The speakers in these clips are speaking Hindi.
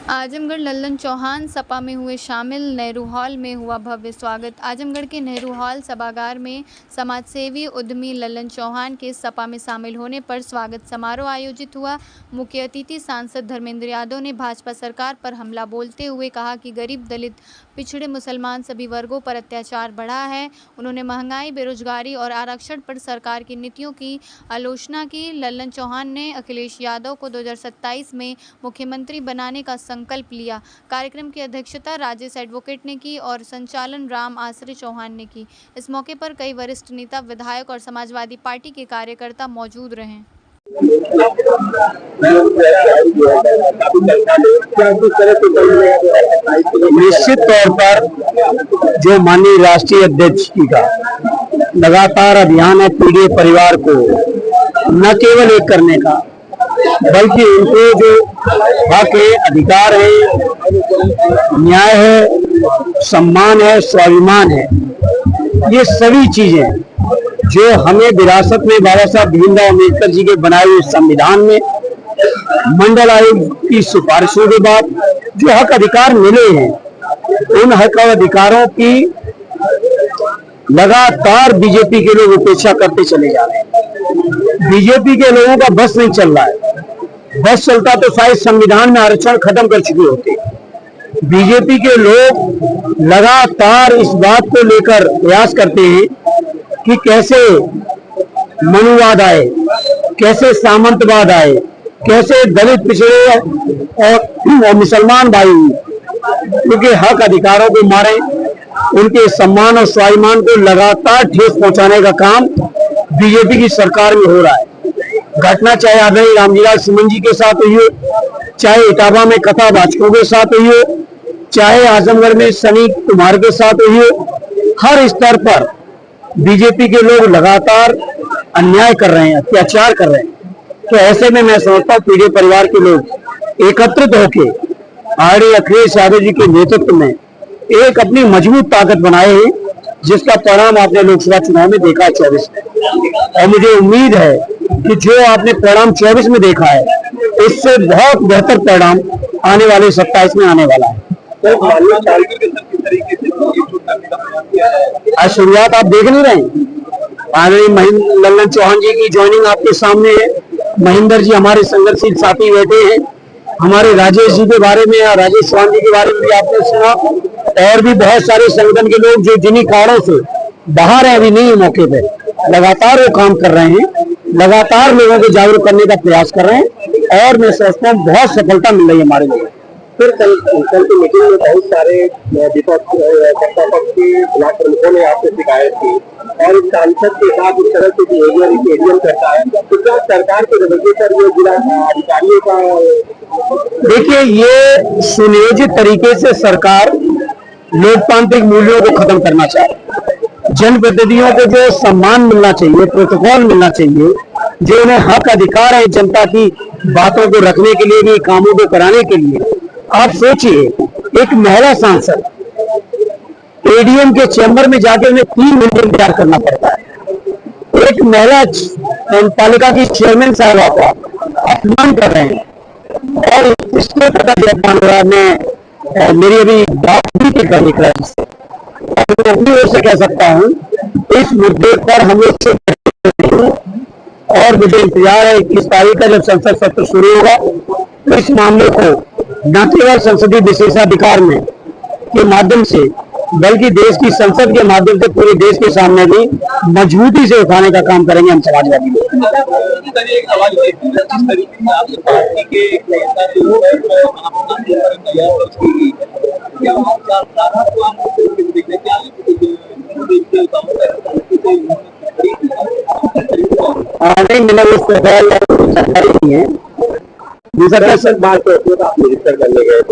आजमगढ़ लल्लन चौहान सपा में हुए शामिल। नेहरू हॉल में हुआ भव्य स्वागत। आजमगढ़ के नेहरू हॉल सभागार में समाजसेवी उद्यमी लल्लन चौहान के सपा में शामिल होने पर स्वागत समारोह आयोजित हुआ। मुख्य अतिथि सांसद धर्मेंद्र यादव ने भाजपा सरकार पर हमला बोलते हुए कहा कि गरीब, दलित, पिछड़े, मुसलमान सभी वर्गों पर अत्याचार बढ़ा है। उन्होंने महंगाई, बेरोजगारी और आरक्षण पर सरकार की नीतियों की आलोचना की। लल्लन चौहान ने अखिलेश यादव को 2027 में मुख्यमंत्री बनाने का संकल्प लिया। कार्यक्रम की अध्यक्षता राजेश एडवोकेट ने की और संचालन राम आश्रय चौहान ने की। इस मौके पर कई वरिष्ठ नेता, विधायक और समाजवादी पार्टी के कार्यकर्ता मौजूद रहे। निश्चित तौर पर जो माननीय राष्ट्रीय अध्यक्ष जी का लगातार अभियान है पीड़ित परिवार को न केवल एक करने का, बल्कि उनको जो हक है, अधिकार है, न्याय है, सम्मान है, स्वाभिमान है, ये सभी चीजें जो हमें विरासत में बाबा साहब भीमराव अम्बेडकर जी के बनाए हुए संविधान में मंडल आयोग की सिफारिशों के बाद जो हक अधिकार मिले हैं, उन हक और अधिकारों की लगातार बीजेपी के लोग उपेक्षा करते चले जा रहे हैं। बीजेपी के लोगों का बस नहीं चल रहा है। बस चलता तो शायद संविधान में आरक्षण खत्म कर चुके होते। बीजेपी के लोग लगातार इस बात को लेकर प्रयास करते हैं कि कैसे मनुवाद आए, कैसे सामंतवाद आए, कैसे दलित, पिछड़े और मुसलमान भाई उनके हक अधिकारों को मारे, उनके सम्मान और स्वाभिमान को लगातार ठेस पहुंचाने का काम बीजेपी की सरकार में हो रहा है। घटना चाहे आदरणीय रामजीलाल सिमन जी के साथ हुई हो, चाहे इटावा में कथा वाचकों के साथ हुई हो, चाहे आजमगढ़ में सनी कुमार के साथ हुई हो, हर स्तर पर बीजेपी के लोग लगातार अन्याय कर रहे हैं, अत्याचार कर रहे हैं। तो ऐसे में मैं समझता हूँ पीड़ित परिवार के लोग एकत्रित होकर आदरणीय अखिलेश यादव जी के नेतृत्व में एक अपनी मजबूत ताकत बनाए हैं, जिसका परिणाम आपने लोकसभा चुनाव में देखा है 24 में। और मुझे उम्मीद है कि जो आपने परिणाम 24 में देखा है, इससे बहुत बेहतर परिणाम आने वाले 27 में आने वाला है। आज शुरुआत आप देख नहीं रहे, आदरणीय लल्लन चौहान जी की ज्वाइनिंग आपके सामने है। महेंद्र जी हमारे संघर्षशील साथी बैठे हैं। हमारे राजेश जी के बारे में, राजेश चौहान जी के बारे में भी आपने सुना, और भी बहुत सारे संगठन के लोग जो जिन्हीं कारणों से बाहर है, अभी नहीं मौके पे, लगातार वो काम कर रहे हैं, लगातार लोगों को जागरूक करने का प्रयास कर रहे हैं, और मैं समझता हूँ बहुत सफलता मिल रही है हमारे लोगों को। फिर कल की मीटिंग में बहुत सारे सत्ता पक्ष के ब्लॉक प्रमुखों ने आपसे शिकायत की, और इस सांसद के साथ इस तरह से बिहेवियर करता है, तो क्या सरकार के रवैये पर ये जिला अधिकारियों का? देखिए, ये सुनियोजित तरीके से सरकार लोकतांत्रिक मूल्यों को खत्म करना चाहती है। जनप्रतिनिधियों को जो सम्मान मिलना चाहिए, प्रोटोकॉल मिलना चाहिए, जो उन्हें हक अधिकार है जनता की बातों को रखने के लिए भी, कामों को कराने के लिए। आप सोचिए, एक महिला सांसद एडीएम के चैम्बर में जाके उन्हें 3 घंटे इंतजार करना पड़ता है। एक महिला पालिका की चेयरमैन साहब का अपमान कर रहे हैं, और इसको पता अपमान हो रहा है। मेरी अभी बात भी कर निकला है, मैं अपनी ओर से कह सकता हूँ, इस मुद्दे पर हम लोग, और मुझे इंतजार है 21 तारीख का जब संसद सत्र शुरू होगा, तो इस मामले को न केवल संसदीय विशेषाधिकार में के माध्यम से, बल्कि देश की संसद के माध्यम से पूरे देश के सामने भी मजबूती से उठाने का काम करेंगे हम समाजवादी लोग। नहीं, मैंने उस सरकारी नहीं है।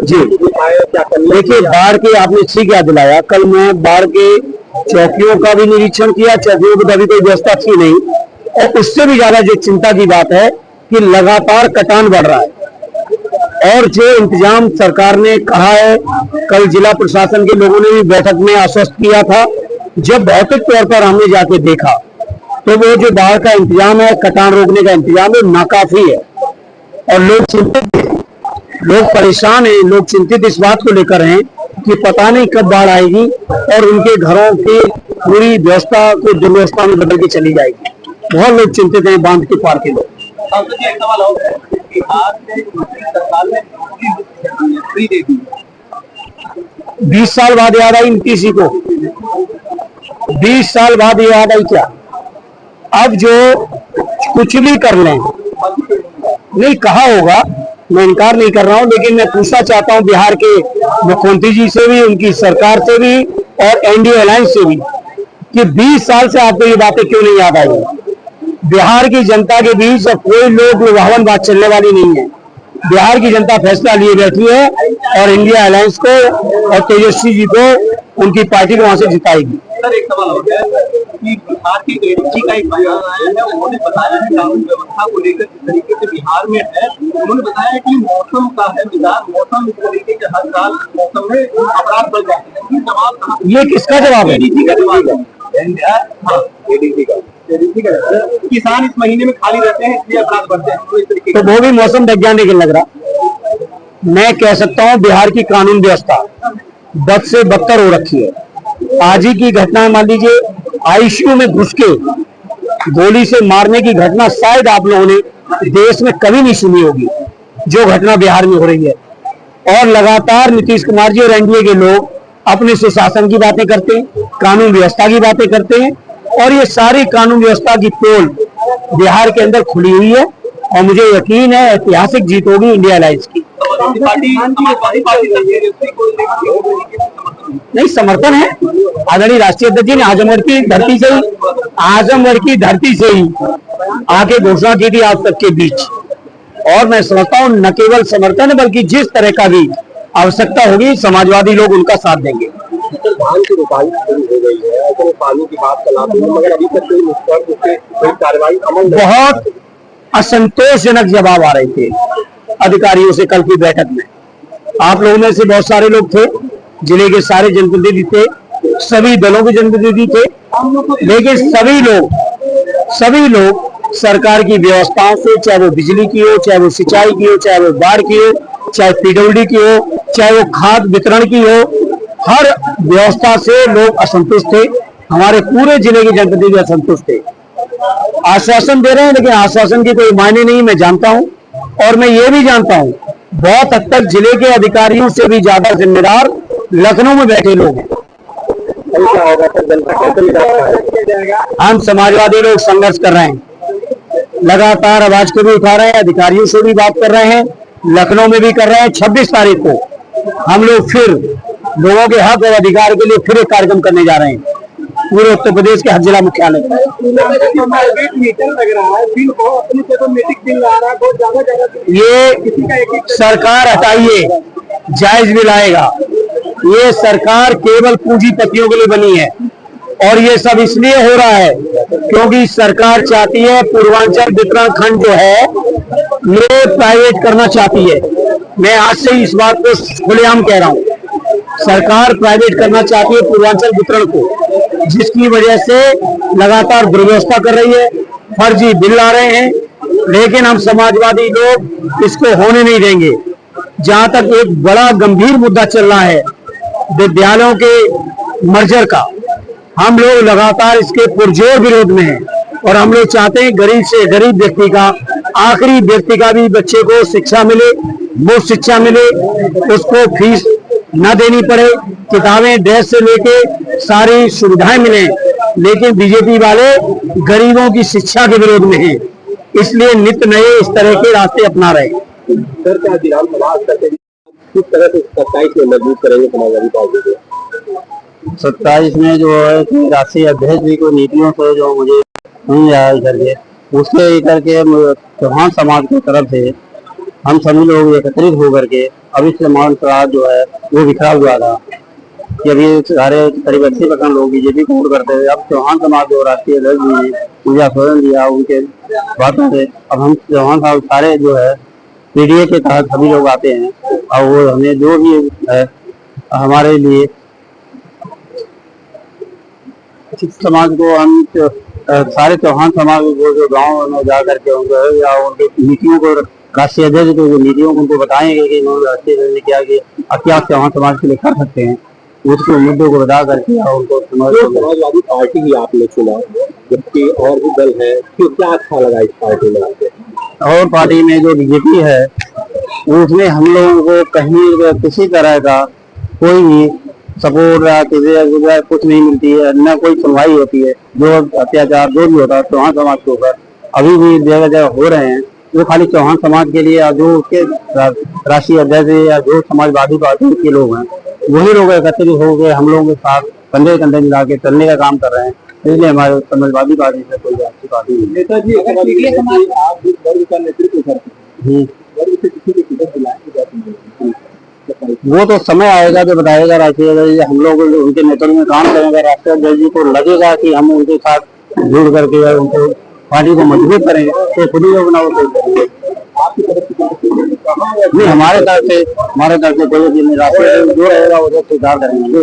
जी, देखिए, बाढ़ के आपने ठीक याद दिलाया। कल मैं बाढ़ के चौकियों का भी निरीक्षण किया। चौकियों की तो अभी कोई व्यवस्था थी नहीं, और उससे भी ज्यादा जो चिंता की बात है कि लगातार कटान बढ़ रहा है, और जो इंतजाम सरकार ने कहा है, कल जिला प्रशासन के लोगों ने भी बैठक में आश्वस्त किया था। जब भौतिक तौर पर हमने जाके देखा, तो वो जो बाढ़ का इंतजाम है, कटान रोकने का इंतजाम है, नाकाफी है, और लोग चिंतित हैं। लोग परेशान हैं, लोग चिंतित इस बात को लेकर हैं कि पता नहीं कब बाढ़ आएगी और उनके घरों की पूरी व्यवस्था को दुर्व्यवस्था में बदल के चली जाएगी। बहुत लोग चिंतित हैं, बांध के पार के लोग। एक सवाल और है, बिहार में सरकार ने फ्री दे दी, 20 साल बाद याद आई किसी को? 20 साल बाद याद आई क्या? अब जो कुछ भी कर लें, नहीं कहा होगा, मैं इनकार नहीं कर रहा हूं, लेकिन मैं पूछना चाहता हूं बिहार के मुख्यमंत्री जी से भी, उनकी सरकार से भी और एनडीए अलायंस से भी कि 20 साल से आपको ये बातें क्यों नहीं याद आई? बिहार की जनता के बीच अब कोई लोग लुभावन बात चलने वाली नहीं है। बिहार की जनता फैसला लिए बैठी है और इंडिया अलायंस को और तेजस्वी जी को, उनकी पार्टी को वहां से जिताएगी। सर एक सवाल और है कि बिहार के एडीजी का एक बयान आया है, उन्होंने बताया है कानून व्यवस्था को लेकर जिस तरीके से बिहार में है, उन्होंने बताया कि मौसम का है मिजाज, मौसम इस तरीके के हर साल मौसम में अपराध बढ़ जाते हैं। ये जवाब, ये किसका जवाब है? एडीजी का जवाब है। एडीजी का किसान इस महीने में खाली रहते हैं इसलिए अपराध बढ़ते हैं, तो इस तरीके तो वो भी मौसम वैज्ञानिक लग रहा। मैं कह सकता हूं बिहार की कानून व्यवस्था बद से बदतर हो रखी है। आज ही की घटना मान लीजिए, आईसीयू में घुस के गोली से मारने की घटना शायद आप लोगों ने देश में कभी नहीं सुनी होगी, जो घटना बिहार में हो रही है। और लगातार नीतीश कुमार जी और एनडीए के लोग अपने सुशासन की बातें करते हैं, कानून व्यवस्था की बातें करते हैं, और ये सारी कानून व्यवस्था की पोल बिहार के अंदर खुली हुई है। और मुझे यकीन है ऐतिहासिक जीत होगी इंडिया अलायंस की। नहीं, समर्थन है। आदरणीय राष्ट्रीय अध्यक्ष जी ने आजमगढ़ की धरती से ही आके घोषणा की थी आप सबके बीच, और मैं समझता हूँ न केवल समर्थन है बल्कि जिस तरह का भी आवश्यकता होगी समाजवादी लोग उनका साथ देंगे। धान की रोपाई शुरू हो गई है, अगर पानी की बात चलाते हैं, मगर अभी तक कोई निष्कर्ष पे कोई कार्रवाई अमल नहीं। बहुत असंतोषजनक जवाब आ रहे थे अधिकारियों से कल की बैठक में। आप लोगों में से बहुत सारे लोग थे, जिले के सारे जनप्रतिनिधि थे, सभी दलों के जनप्रतिनिधि थे, लेकिन सभी लोग सरकार की व्यवस्थाओं से, चाहे वो बिजली की हो, चाहे वो सिंचाई की हो, चाहे वो बाढ़ की हो, चाहे पीडब्ल्यूडी की हो, चाहे वो खाद वितरण की हो, हर व्यवस्था से लोग असंतुष्ट थे। हमारे पूरे जिले के जनप्रतिनिधि असंतुष्ट थे। आश्वासन दे रहे हैं, लेकिन आश्वासन की कोई मायने नहीं, मैं जानता हूं। और मैं ये भी जानता हूं बहुत हद तक जिले के अधिकारियों से भी ज्यादा जिम्मेदार लखनऊ में बैठे लोग हैं। हम समाजवादी लोग संघर्ष कर रहे हैं, लगातार आवाज को भी उठा रहे हैं, अधिकारियों से भी बात कर रहे हैं, लखनऊ में भी कर रहे हैं। 26 तारीख को हम लोग फिर लोगों के हक और अधिकार के लिए फिर एक कार्यक्रम करने जा रहे हैं पूरे उत्तर प्रदेश के हर जिला मुख्यालय पर। ये सरकार हटाइए, जायज बिल आएगा। ये सरकार केवल पूंजीपतियों के लिए बनी है, और ये सब इसलिए हो रहा है क्योंकि सरकार चाहती है पूर्वांचल वितरण खंड जो है ये प्राइवेट करना चाहती है। मैं आज से इस बात को खुलेआम कह रहा हूँ, सरकार प्राइवेट करना चाहती है पूर्वांचल वितरण को, जिसकी वजह से लगातार दुर्व्यवस्था कर रही है, फर्जी बिल आ रहे हैं। लेकिन हम समाजवादी लोग इसको होने नहीं देंगे। जहां तक एक बड़ा गंभीर मुद्दा चल रहा है विद्यालयों के मर्जर का, हम लोग लगातार इसके पुरजोर विरोध में हैं, और हम लोग चाहते हैं गरीब से गरीब व्यक्ति का, आखिरी व्यक्ति का भी बच्चे को शिक्षा मिले, मुफ्त शिक्षा मिले, उसको फीस न देनी पड़े, किताबें ड्रेस से लेके सारी सुविधाएं मिले। लेकिन बीजेपी वाले गरीबों की शिक्षा के विरोध में हैं, इसलिए नित्य नए इस तरह के रास्ते अपना रहे हैं। सर क्या किस तरह से 27 में मजबूत करेंगे समाजवादी पार्टी को? 27 में जो है कि राष्ट्रीय अध्यक्ष जी को नीतियों से जो मुझे नहीं आया करके उसके करके चौहान समाज की तरफ से हम सभी लोग एकत्रित होकर के अभी समाज का जो है वो बिखरा हुआ था कि अभी सारे करीब 80% लोग बीजेपी को वोट करते थे। अब चौहान समाज जो राष्ट्रीय अध्यक्ष जी ने मुझे आश्वासन दिया उनके बातों से अब हम चौहान साहब सारे जो है पीडीए के तहत सभी लोग आते हैं, और वो हमें जो भी है हमारे लिए समाज को हम सारे चौहान समाज को जो गाँव में जा करके उनको या उनकी नीतियों को राष्ट्रीय अध्यक्ष को जो नीतियों को उनको बताएंगे कि उन्होंने राष्ट्रीय अध्यक्ष ने क्या कि क्या चौहान समाज के लिए कर सकते हैं, उसको मुद्दों को बता करके और उनको समाजवादी पार्टी ही आपने चुना, जबकि और भी दल है, तो क्या अच्छा लगा इस पार्टी में आपको? और पार्टी में जो बीजेपी है उसमें हम लोगों को कहीं किसी तरह का कोई भी सपोर्ट या किसी कुछ नहीं मिलती है, न कोई सुनवाई होती है। जो अत्याचार जो भी होता है चौहान समाज के ऊपर अभी भी जगह जगह हो रहे हैं, वो खाली चौहान समाज के लिए या जो उसके राष्ट्रीय अध्यक्ष या जो समाजवादी पार्टी के लोग हैं वही लोग एकत्रित हो गए हम लोगों के साथ कंधे कंधे मिला के चलने का काम कर रहे हैं। इसलिए हमारे समाजवादी पार्टी से कोई अच्छी पार्टी नहीं। नेताजी आप जिस वर्ग का नेतृत्व करते हैं, वर्ग से किसी को टिकट दिलाएंगे? वो तो समय आएगा जो बताएगा राष्ट्रीय अध्यक्ष। हम लोग उनके नेतृत्व में काम करेंगे, राष्ट्रीय अध्यक्ष जी को लगेगा कि हम उनके साथ जुड़ करके या उनको पार्टी को मजबूत करेंगे तो खुद ही अपना वो करेंगे। आपकी तरफ से नहीं, हमारे तरफ से कोई भी नहीं, राष्ट्रीय अध्यक्ष जो रहेगा वो स्वीकार करेंगे।